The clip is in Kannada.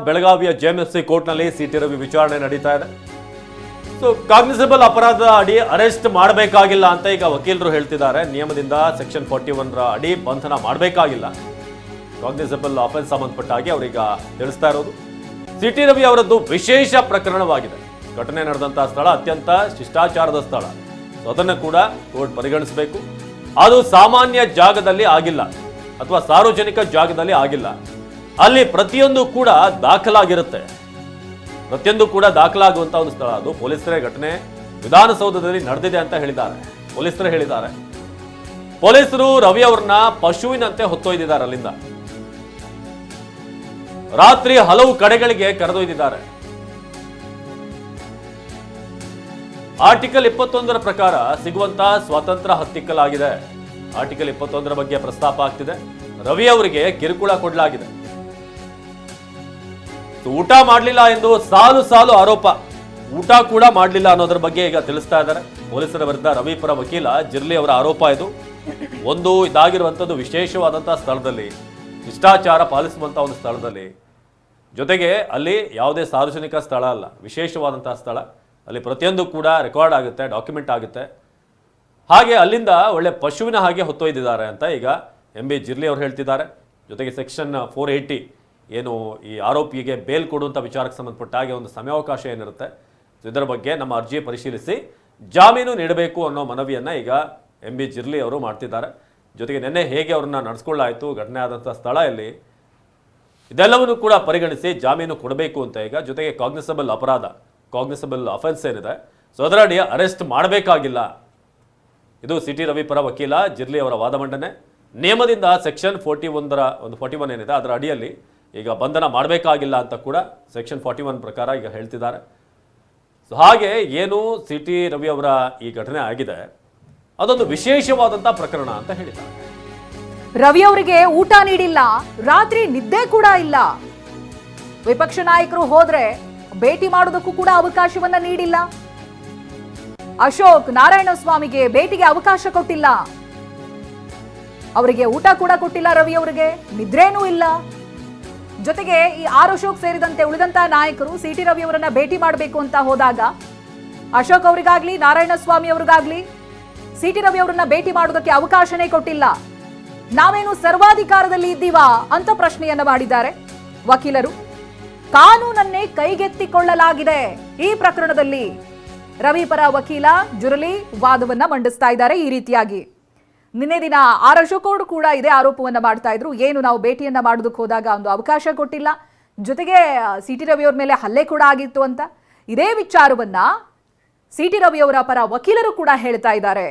ಬೆಳಗಾವಿಯ ಜೆಎಂಎಫ್ಸಿ ಕೋರ್ಟ್ನಲ್ಲಿ ಸಿಟಿ ರವಿ ವಿಚಾರಣೆ ನಡೀತಾ ಇದೆ. ಸೊ ಕಾಗ್ನಿಸಬಲ್ ಅಪರಾಧ ಅಡಿ ಅರೆಸ್ಟ್ ಮಾಡಬೇಕಾಗಿಲ್ಲ ಅಂತ ಈಗ ವಕೀಲರು ಹೇಳ್ತಿದ್ದಾರೆ. ನಿಯಮದಿಂದ ಸೆಕ್ಷನ್ 41 ಅಡಿ ಬಂಧನ ಮಾಡಬೇಕಾಗಿಲ್ಲ. ಕಾಗ್ನಿಸಬಲ್ ಅಫೆನ್ಸ್ ಸಂಬಂಧಪಟ್ಟ ಹಾಗೆ ಅವರೀಗ ತಿಳಿಸ್ತಾ ಇರೋದು. ಸಿಟಿ ರವಿ ಅವರದ್ದು ವಿಶೇಷ ಪ್ರಕರಣವಾಗಿದೆ. ಘಟನೆ ನಡೆದಂತಹ ಸ್ಥಳ ಅತ್ಯಂತ ಶಿಷ್ಟಾಚಾರದ ಸ್ಥಳ. ಸೊ ಅದನ್ನು ಕೂಡ ಕೋರ್ಟ್ ಪರಿಗಣಿಸಬೇಕು. ಅದು ಸಾಮಾನ್ಯ ಜಾಗದಲ್ಲಿ ಆಗಿಲ್ಲ ಅಥವಾ ಸಾರ್ವಜನಿಕ ಜಾಗದಲ್ಲಿ ಆಗಿಲ್ಲ. ಅಲ್ಲಿ ಪ್ರತಿಯೊಂದು ಕೂಡ ದಾಖಲಾಗಿರುತ್ತೆ. ಪ್ರತಿಯೊಂದು ಕೂಡ ದಾಖಲಾಗುವಂತಹ ಒಂದು ಸ್ಥಳ ಅದು. ಪೊಲೀಸರೇ ಘಟನೆ ವಿಧಾನಸೌಧದಲ್ಲಿ ನಡೆದಿದೆ ಅಂತ ಹೇಳಿದ್ದಾರೆ. ಪೊಲೀಸರೇ ಹೇಳಿದ್ದಾರೆ. ಪೊಲೀಸರು ರವಿ ಅವರನ್ನ ಪಶುವಿನಂತೆ ಹೊತ್ತೊಯ್ದಿದ್ದಾರೆ. ಅಲ್ಲಿಂದ ರಾತ್ರಿ ಹಲವು ಕಡೆಗಳಿಗೆ ಕರೆದೊಯ್ದಿದ್ದಾರೆ. ಆರ್ಟಿಕಲ್ 21 ಪ್ರಕಾರ ಸಿಗುವಂತಹ ಸ್ವಾತಂತ್ರ್ಯ ಹತ್ತಿಕ್ಕಲಾಗಿದೆ. ಆರ್ಟಿಕಲ್ 21 ಬಗ್ಗೆ ಪ್ರಸ್ತಾಪ ಆಗ್ತಿದೆ. ರವಿ ಅವರಿಗೆ ಕಿರುಕುಳ ಕೊಡಲಾಗಿದೆ. ಊಟ ಮಾಡಲಿಲ್ಲ ಎಂದು ಸಾಲು ಸಾಲು ಆರೋಪ. ಊಟ ಕೂಡ ಮಾಡಲಿಲ್ಲ ಅನ್ನೋದ್ರ ಬಗ್ಗೆ ಈಗ ತಿಳಿಸ್ತಾ ಇದ್ದಾರೆ. ಪೊಲೀಸರ ವಿರುದ್ಧ ರವಿ ಪರ ವಕೀಲ ಜಿರ್ಲಿ ಅವರ ಆರೋಪ ಇದು. ಒಂದು ಇದಾಗಿರುವಂಥದ್ದು ವಿಶೇಷವಾದಂತಹ ಸ್ಥಳದಲ್ಲಿ, ಶಿಷ್ಟಾಚಾರ ಪಾಲಿಸುವಂತಹ ಒಂದು ಸ್ಥಳದಲ್ಲಿ, ಜೊತೆಗೆ ಅಲ್ಲಿ ಯಾವುದೇ ಸಾರ್ವಜನಿಕ ಸ್ಥಳ ಅಲ್ಲ, ವಿಶೇಷವಾದಂತಹ ಸ್ಥಳ. ಅಲ್ಲಿ ಪ್ರತಿಯೊಂದು ಕೂಡ ರೆಕಾರ್ಡ್ ಆಗುತ್ತೆ, ಡಾಕ್ಯುಮೆಂಟ್ ಆಗುತ್ತೆ. ಹಾಗೆ ಅಲ್ಲಿಂದ ಒಳ್ಳೆ ಪಶುವಿನ ಹಾಗೆ ಹೊತ್ತೊಯ್ದಿದ್ದಾರೆ ಅಂತ ಈಗ MB ಜಿರ್ಲಿ ಅವರು ಹೇಳ್ತಿದ್ದಾರೆ. ಜೊತೆಗೆ ಸೆಕ್ಷನ್ 480 ಏನು ಈ ಆರೋಪಿಗೆ ಬೇಲ್ ಕೊಡುವಂಥ ವಿಚಾರಕ್ಕೆ ಸಂಬಂಧಪಟ್ಟ ಹಾಗೆ ಒಂದು ಸಮಯಾವಕಾಶ ಏನಿರುತ್ತೆ, ಇದರ ಬಗ್ಗೆ ನಮ್ಮ ಅರ್ಜಿ ಪರಿಶೀಲಿಸಿ ಜಾಮೀನು ನೀಡಬೇಕು ಅನ್ನೋ ಮನವಿಯನ್ನು ಈಗ MB ಜಿರ್ಲಿ ಅವರು ಮಾಡ್ತಿದ್ದಾರೆ. ಜೊತೆಗೆ ನಿನ್ನೆ ಹೇಗೆ ಅವ್ರನ್ನ ನಡೆಸ್ಕೊಳ್ಳಾಯಿತು, ಘಟನೆ ಆದಂಥ ಸ್ಥಳ ಎಲ್ಲಿ, ಇದೆಲ್ಲವನ್ನು ಕೂಡ ಪರಿಗಣಿಸಿ ಜಾಮೀನು ಕೊಡಬೇಕು ಅಂತ ಈಗ. ಜೊತೆಗೆ ಕಾಗ್ನಿಸಬಲ್ ಅಪರಾಧ, ಕಾಗ್ನಿಸಬಲ್ ಅಫೆನ್ಸ್ ಏನಿದೆ, ಸೊ ಅದರಡಿ ಅರೆಸ್ಟ್ ಮಾಡಬೇಕಾಗಿಲ್ಲ. ಇದು ಸಿಟಿ ರವಿ ಪರ ವಕೀಲ ಜಿರ್ಲಿ ಅವರ ವಾದ ಮಂಡನೆ. ನಿಯಮದಿಂದ ಸೆಕ್ಷನ್ 41 ಏನಿದೆ ಅದರ ಅಡಿಯಲ್ಲಿ ಈಗ ಬಂಧನ ಮಾಡಬೇಕಾಗಿಲ್ಲ ಅಂತ ಕೂಡ ಸೆಕ್ಷನ್ 41 ಪ್ರಕಾರ ಈಗ ಹೇಳ್ತಿದ್ದಾರೆ. ಸೊ ಹಾಗೆ ಏನು ಸಿಟಿ ರವಿ ಅವರ ಈ ಘಟನೆ ಆಗಿದೆ ಅದೊಂದು ವಿಶೇಷವಾದಂಥ ಪ್ರಕರಣ ಅಂತ ಹೇಳಿದ್ದಾರೆ. ರವಿ ಅವರಿಗೆ ಊಟ ನೀಡಿಲ್ಲ, ರಾತ್ರಿ ನಿದ್ದೆ ಕೂಡ ಇಲ್ಲ. ವಿಪಕ್ಷ ನಾಯಕರು ಹೋದ್ರೆ ಭೇಟಿ ಮಾಡೋದಕ್ಕೂ ಕೂಡ ಅವಕಾಶವನ್ನ ನೀಡಿಲ್ಲ. ಅಶೋಕ್ ನಾರಾಯಣಸ್ವಾಮಿಗೆ ಭೇಟಿಗೆ ಅವಕಾಶ ಕೊಟ್ಟಿಲ್ಲ. ಅವರಿಗೆ ಊಟ ಕೂಡ ಕೊಟ್ಟಿಲ್ಲ. ರವಿ ಅವರಿಗೆ ನಿದ್ರೇನೂ ಇಲ್ಲ. ಜೊತೆಗೆ ಈ ಅಶೋಕ್ ಸೇರಿದಂತೆ ಉಳಿದಂತಹ ನಾಯಕರು ಸಿಟಿ ರವಿ ಅವರನ್ನ ಭೇಟಿ ಮಾಡಬೇಕು ಅಂತ ಹೋದಾಗ ಅಶೋಕ್ ಅವರಿಗಾಗ್ಲಿ ನಾರಾಯಣಸ್ವಾಮಿ ಅವರಿಗಾಗ್ಲಿ ಸಿಟಿ ರವಿ ಅವರನ್ನ ಭೇಟಿ ಮಾಡೋದಕ್ಕೆ ಅವಕಾಶನೇ ಕೊಟ್ಟಿಲ್ಲ. ನಾವೇನು ಸರ್ವಾಧಿಕಾರದಲ್ಲಿ ಇದ್ದೀವಾ ಅಂತ ಪ್ರಶ್ನೆಯನ್ನ ಮಾಡಿದ್ದಾರೆ ವಕೀಲರು. ಕಾನೂನನ್ನೇ ಕೈಗೆತ್ತಿಕೊಳ್ಳಲಾಗಿದೆ ಈ ಪ್ರಕರಣದಲ್ಲಿ. ರವಿ ಪರ ವಕೀಲ ಜುರಲಿ ವಾದವನ್ನ ಮಂಡಿಸ್ತಾ ಇದ್ದಾರೆ ಈ ರೀತಿಯಾಗಿ. ನಿನ್ನೆ ದಿನ ಅಶೋಕ್ ಅವರು ಕೂಡ ಇದೇ ಆರೋಪವನ್ನ ಮಾಡ್ತಾ ಇದ್ರು. ಏನು ನಾವು ಭೇಟಿಯನ್ನ ಮಾಡೋದಕ್ಕೆ ಹೋದಾಗ ಒಂದು ಅವಕಾಶ ಕೊಟ್ಟಿಲ್ಲ, ಜೊತೆಗೆ ಸಿಟಿ ರವಿ ಅವ್ರ ಮೇಲೆ ಹಲ್ಲೆ ಕೂಡ ಆಗಿತ್ತು ಅಂತ. ಇದೇ ವಿಚಾರವನ್ನ ಸಿಟಿ ರವಿ ಅವರ ಪರ ವಕೀಲರು ಕೂಡ ಹೇಳ್ತಾ ಇದ್ದಾರೆ.